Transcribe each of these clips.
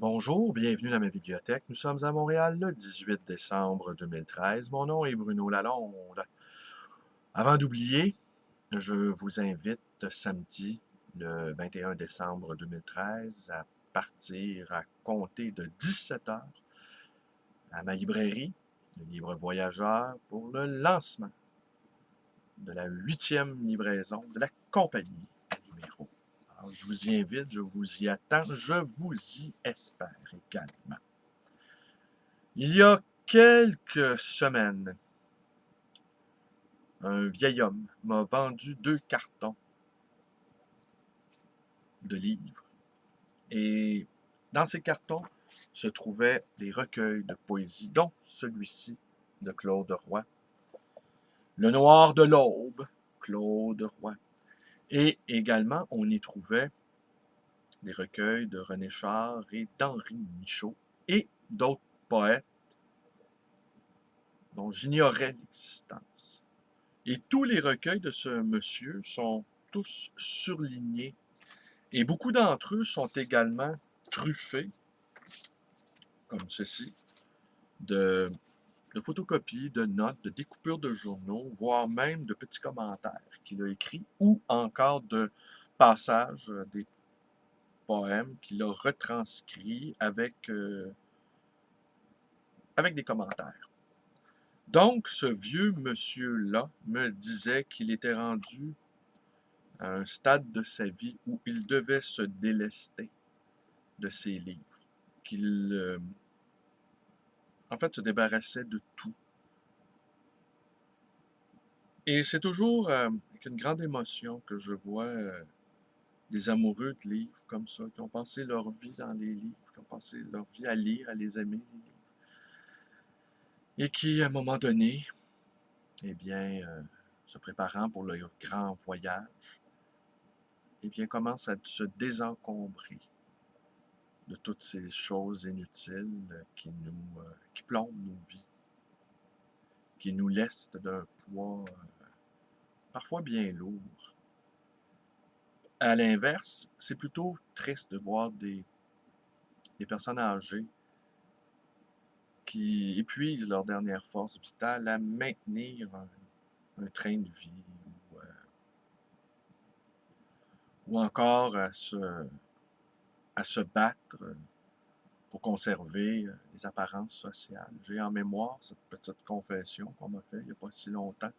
Bonjour, bienvenue dans ma bibliothèque. Nous sommes à Montréal le 18 décembre 2013. Mon nom est Bruno Lalonde. Avant d'oublier, je vous invite samedi, le 21 décembre 2013, à partir à compter de 17 heures à ma librairie, le Livre Voyageur, pour le lancement de la 8e livraison de la compagnie Numéro. Alors, je vous y invite, je vous y attends, je vous y espère également. Il y a quelques semaines, un vieil homme m'a vendu 2 cartons de livres. Et dans ces cartons se trouvaient des recueils de poésie, dont celui-ci de Claude Roy. Le Noir de l'Aube, Claude Roy. Et également, on y trouvait des recueils de René Char et d'Henri Michaud et d'autres poètes dont j'ignorais l'existence. Et tous les recueils de ce monsieur sont tous surlignés. Et beaucoup d'entre eux sont également truffés, comme ceci, de, de photocopies, de notes, de découpures de journaux, voire même de petits commentaires qu'il a écrits, ou encore de passages des poèmes qu'il a retranscrits avec des commentaires. Donc, ce vieux monsieur-là me disait qu'il était rendu à un stade de sa vie où il devait se délester de ses livres, qu'il en fait se débarrassait de tout. Et c'est toujours avec une grande émotion que je vois des amoureux de livres comme ça, qui ont passé leur vie dans les livres, qui ont passé leur vie à lire, à les aimer, les livres, et qui, à un moment donné, eh bien, se préparant pour le grand voyage, eh bien, commencent à se désencombrer de toutes ces choses inutiles qui plombent nos vies, qui nous laissent d'un poids parfois bien lourd. À l'inverse, c'est plutôt triste de voir des personnes âgées qui épuisent leur dernière force vitale à maintenir un train de vie ou encore à se battre pour conserver les apparences sociales. J'ai en mémoire cette petite confession qu'on m'a faite il n'y a pas si longtemps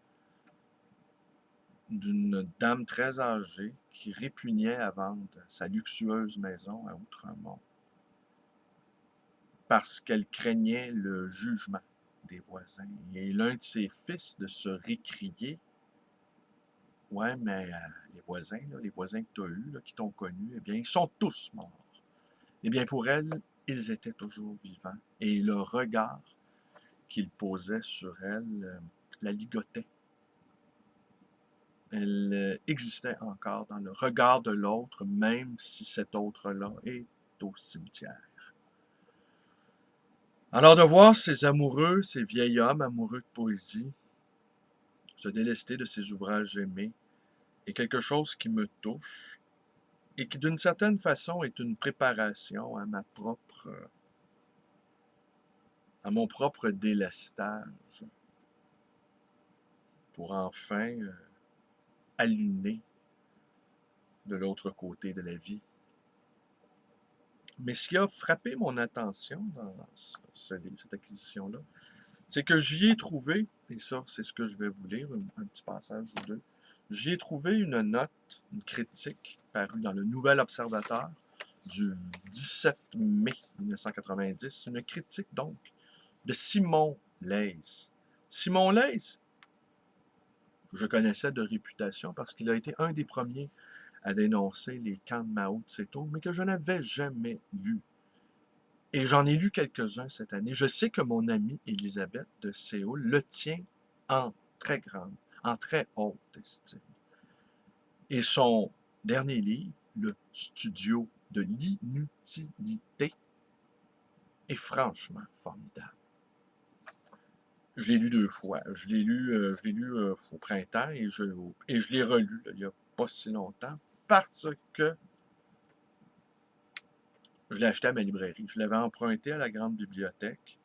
d'une dame très âgée qui répugnait à vendre sa luxueuse maison à Outremont parce qu'elle craignait le jugement des voisins. Et l'un de ses fils de se récrier: ouais, mais les voisins, là, les voisins que tu as eus, là, qui t'ont connu, eh bien, ils sont tous morts. Eh bien, pour elle, ils étaient toujours vivants. Et le regard qu'il posait sur elle la ligotait. Elle existait encore dans le regard de l'autre, même si cet autre-là est au cimetière. Alors de voir ces amoureux, ces vieils hommes amoureux de poésie, se délester de ces ouvrages aimés, est quelque chose qui me touche et qui d'une certaine façon est une préparation à mon propre délestage pour enfin allumer de l'autre côté de la vie. Mais ce qui a frappé mon attention dans cette acquisition-là, c'est que j'y ai trouvé, et ça c'est ce que je vais vous lire, un petit passage ou deux, j'y ai trouvé une note, une critique parue dans le Nouvel Observateur du 17 mai 1990, une critique donc de Simon Leys. Simon Leys, que je connaissais de réputation parce qu'il a été un des premiers à dénoncer les camps de Mao Tse-tung, mais que je n'avais jamais lu. Et j'en ai lu quelques-uns cette année. Je sais que mon amie Elisabeth de Séoul le tient en en très haute estime. Et son dernier livre, Le Studio de l'inutilité, est franchement formidable. Je l'ai lu 2 fois. Je l'ai lu au printemps et je l'ai relu là, il n'y a pas si longtemps parce que Je l'ai acheté à ma librairie. Je l'avais emprunté à la grande bibliothèque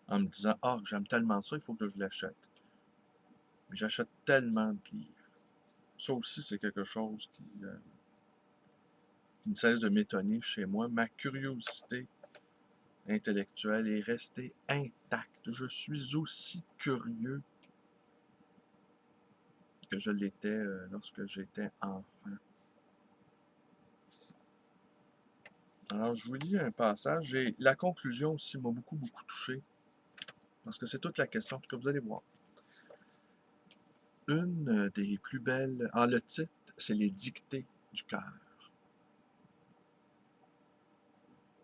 en me disant, « Ah, j'aime tellement ça, il faut que je l'achète. » Mais j'achète tellement de livres. Ça aussi, c'est quelque chose qui ne cesse de m'étonner chez moi. Ma curiosité intellectuelle est restée intacte. Je suis aussi curieux que je l'étais lorsque j'étais enfant. Alors, je vous lis un passage et la conclusion aussi m'a beaucoup touché parce que c'est toute la question que vous allez voir. Une des plus belles... Ah, le titre, c'est Les dictées du cœur.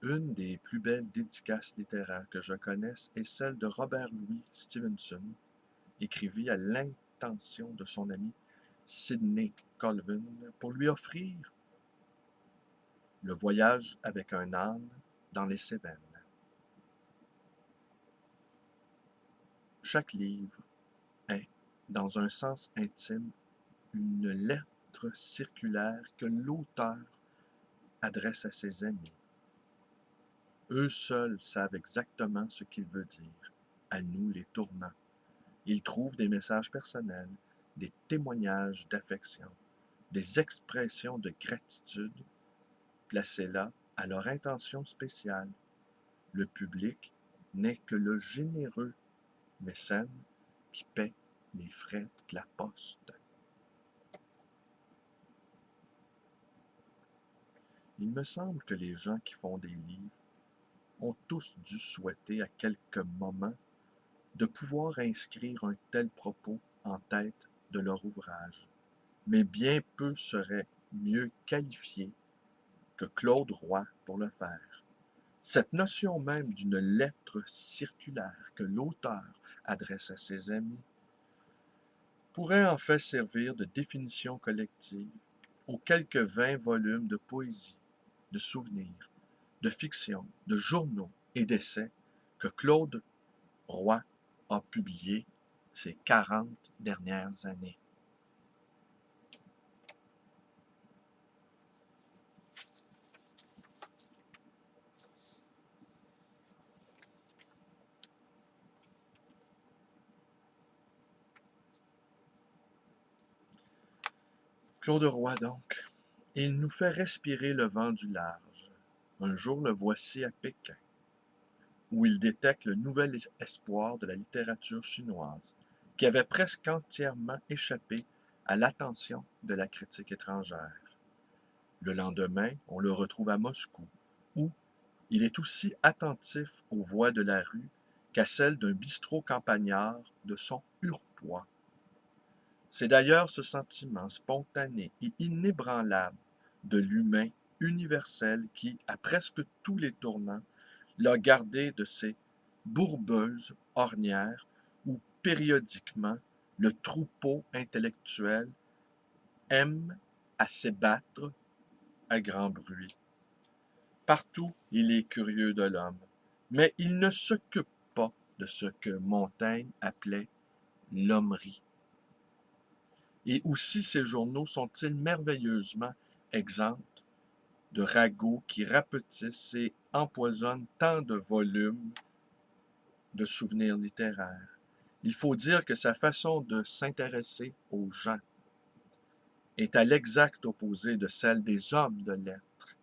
Une des plus belles dédicaces littéraires que je connaisse est celle de Robert Louis Stevenson, écrivit à l'intention de son ami Sidney Colvin pour lui offrir le voyage avec un âne dans les Cévennes. Chaque livre est, dans un sens intime, une lettre circulaire que l'auteur adresse à ses amis. Eux seuls savent exactement ce qu'il veut dire. À nous, les tournants. Ils trouvent des messages personnels, des témoignages d'affection, des expressions de gratitude placés là à leur intention spéciale. Le public n'est que le généreux mécène qui paie les frais de la poste. Il me semble que les gens qui font des livres ont tous dû souhaiter à quelque moment de pouvoir inscrire un tel propos en tête de leur ouvrage, mais bien peu seraient mieux qualifiés que Claude Roy pour le faire. Cette notion même d'une lettre circulaire que l'auteur adresse à ses amis pourrait en fait servir de définition collective aux quelques 20 volumes de poésie, de souvenirs, de fiction, de journaux et d'essais que Claude Roy a publiés ces 40 dernières années. Claude Roy, donc. Il nous fait respirer le vent du large. Un jour le voici à Pékin, où il détecte le nouvel espoir de la littérature chinoise, qui avait presque entièrement échappé à l'attention de la critique étrangère. Le lendemain, on le retrouve à Moscou, où il est aussi attentif aux voix de la rue qu'à celles d'un bistrot campagnard de son Urpois. C'est d'ailleurs ce sentiment spontané et inébranlable de l'humain universel qui, à presque tous les tournants, l'a gardé de ces bourbeuses ornières où, périodiquement, le troupeau intellectuel aime à s'ébattre à grand bruit. Partout, il est curieux de l'homme, mais il ne s'occupe pas de ce que Montaigne appelait l'hommerie. Et aussi ces journaux sont-ils merveilleusement exempts de ragots qui rapetissent et empoisonnent tant de volumes de souvenirs littéraires. Il faut dire que sa façon de s'intéresser aux gens est à l'exact opposé de celle des hommes de lettres.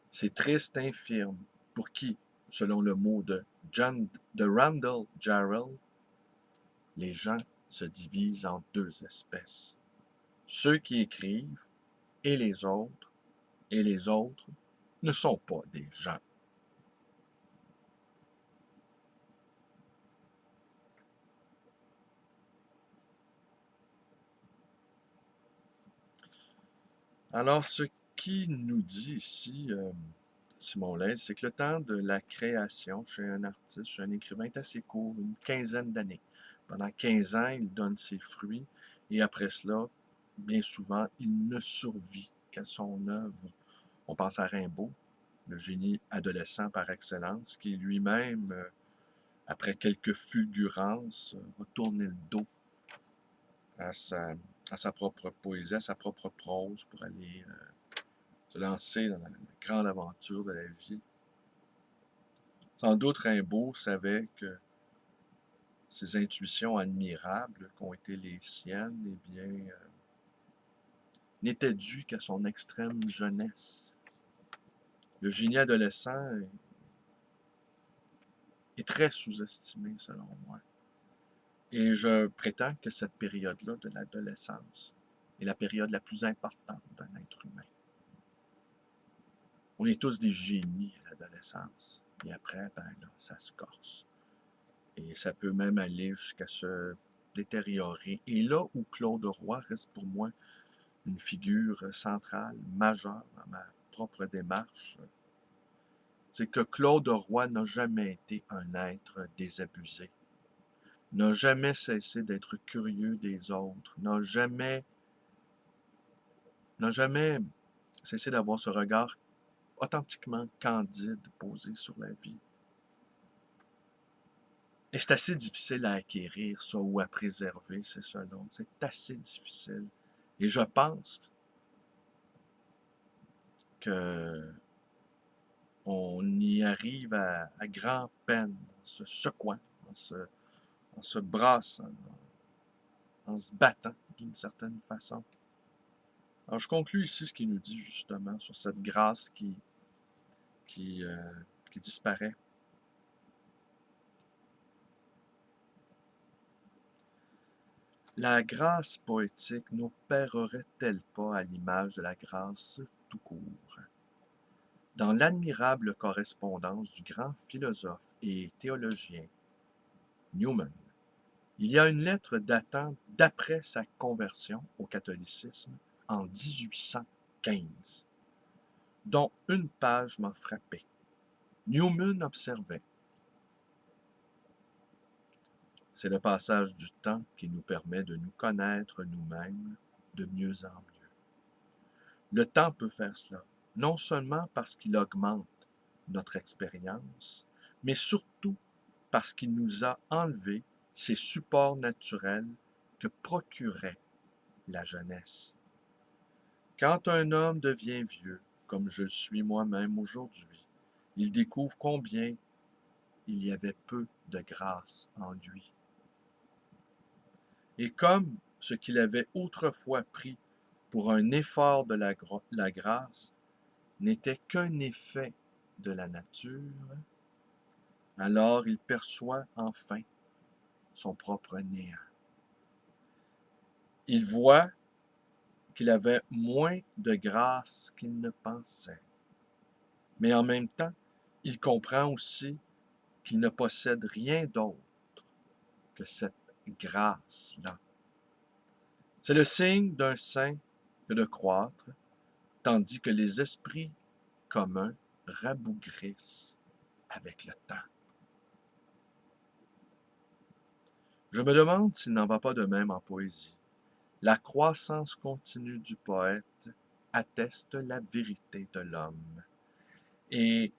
Ces tristes infirmes, pour qui, selon le mot de Randall Jarrell, les gens se divisent en deux espèces. Ceux qui écrivent et les autres ne sont pas des gens. Alors, ce qu'il nous dit ici, Simon Leys, c'est que le temps de la création chez un artiste, chez un écrivain, est assez court, une quinzaine d'années. Pendant 15 ans, il donne ses fruits, et après cela, bien souvent, il ne survit qu'à son œuvre. On pense à Rimbaud, le génie adolescent par excellence, qui lui-même, après quelques fulgurances, a tourné le dos à sa propre poésie, à sa propre prose, pour aller se lancer dans la grande aventure de la vie. Sans doute Rimbaud savait que ces intuitions admirables qu'ont été les siennes, eh bien, n'étaient dues qu'à son extrême jeunesse. Le génie adolescent est très sous-estimé, selon moi. Et je prétends que cette période-là de l'adolescence est la période la plus importante d'un être humain. On est tous des génies à l'adolescence. Et après, ben là, ça se corse. Et ça peut même aller jusqu'à se détériorer. Et là où Claude Roy reste pour moi une figure centrale, majeure dans ma propre démarche, c'est que Claude Roy n'a jamais été un être désabusé, n'a jamais cessé d'être curieux des autres, n'a jamais cessé d'avoir ce regard authentiquement candide posé sur la vie. Et c'est assez difficile à acquérir, ça, ou à préserver, c'est selon. C'est assez difficile. Et je pense que on y arrive à grand-peine, en se secouant, en se brassant, en se battant d'une certaine façon. Alors, je conclus ici ce qu'il nous dit justement sur cette grâce qui, euh, qui disparaît. La grâce poétique n'opérerait-elle pas à l'image de la grâce tout court? Dans l'admirable correspondance du grand philosophe et théologien Newman, il y a une lettre datant d'après sa conversion au catholicisme en 1815, dont une page m'a frappé. Newman observait: c'est le passage du temps qui nous permet de nous connaître nous-mêmes de mieux en mieux. Le temps peut faire cela, non seulement parce qu'il augmente notre expérience, mais surtout parce qu'il nous a enlevé ces supports naturels que procurait la jeunesse. Quand un homme devient vieux, comme je suis moi-même aujourd'hui, il découvre combien il y avait peu de grâce en lui. Et comme ce qu'il avait autrefois pris pour un effort de la grâce n'était qu'un effet de la nature, alors il perçoit enfin son propre néant. Il voit qu'il avait moins de grâce qu'il ne pensait. Mais en même temps, il comprend aussi qu'il ne possède rien d'autre que cette grâce-là. C'est le signe d'un saint que de croître, tandis que les esprits communs rabougrissent avec le temps. Je me demande s'il n'en va pas de même en poésie. La croissance continue du poète atteste la vérité de l'homme. Et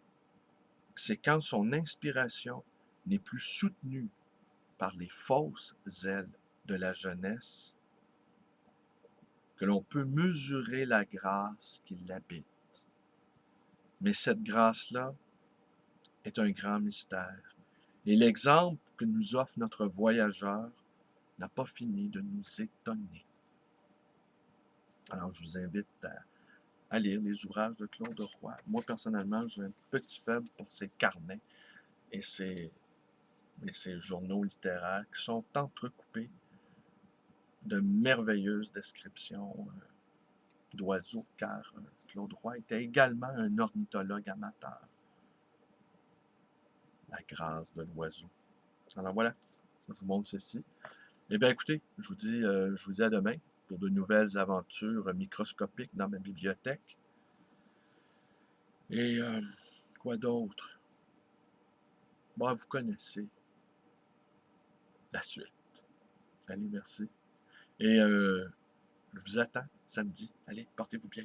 c'est quand son inspiration n'est plus soutenue par les fausses ailes de la jeunesse que l'on peut mesurer la grâce qui l'habite. Mais cette grâce-là est un grand mystère. Et l'exemple que nous offre notre voyageur n'a pas fini de nous étonner. Alors, je vous invite à lire les ouvrages de Claude Roy. Moi, personnellement, j'ai un petit faible pour ses carnets et ses journaux littéraires qui sont entrecoupés de merveilleuses descriptions d'oiseaux, car Claude Roy était également un ornithologue amateur. La grâce de l'oiseau. Alors voilà, je vous montre ceci. Eh bien, écoutez, je vous dis à demain pour de nouvelles aventures microscopiques dans ma bibliothèque. Et quoi d'autre? Bon, vous connaissez la suite. Allez, merci. Et je vous attends samedi. Allez, portez-vous bien.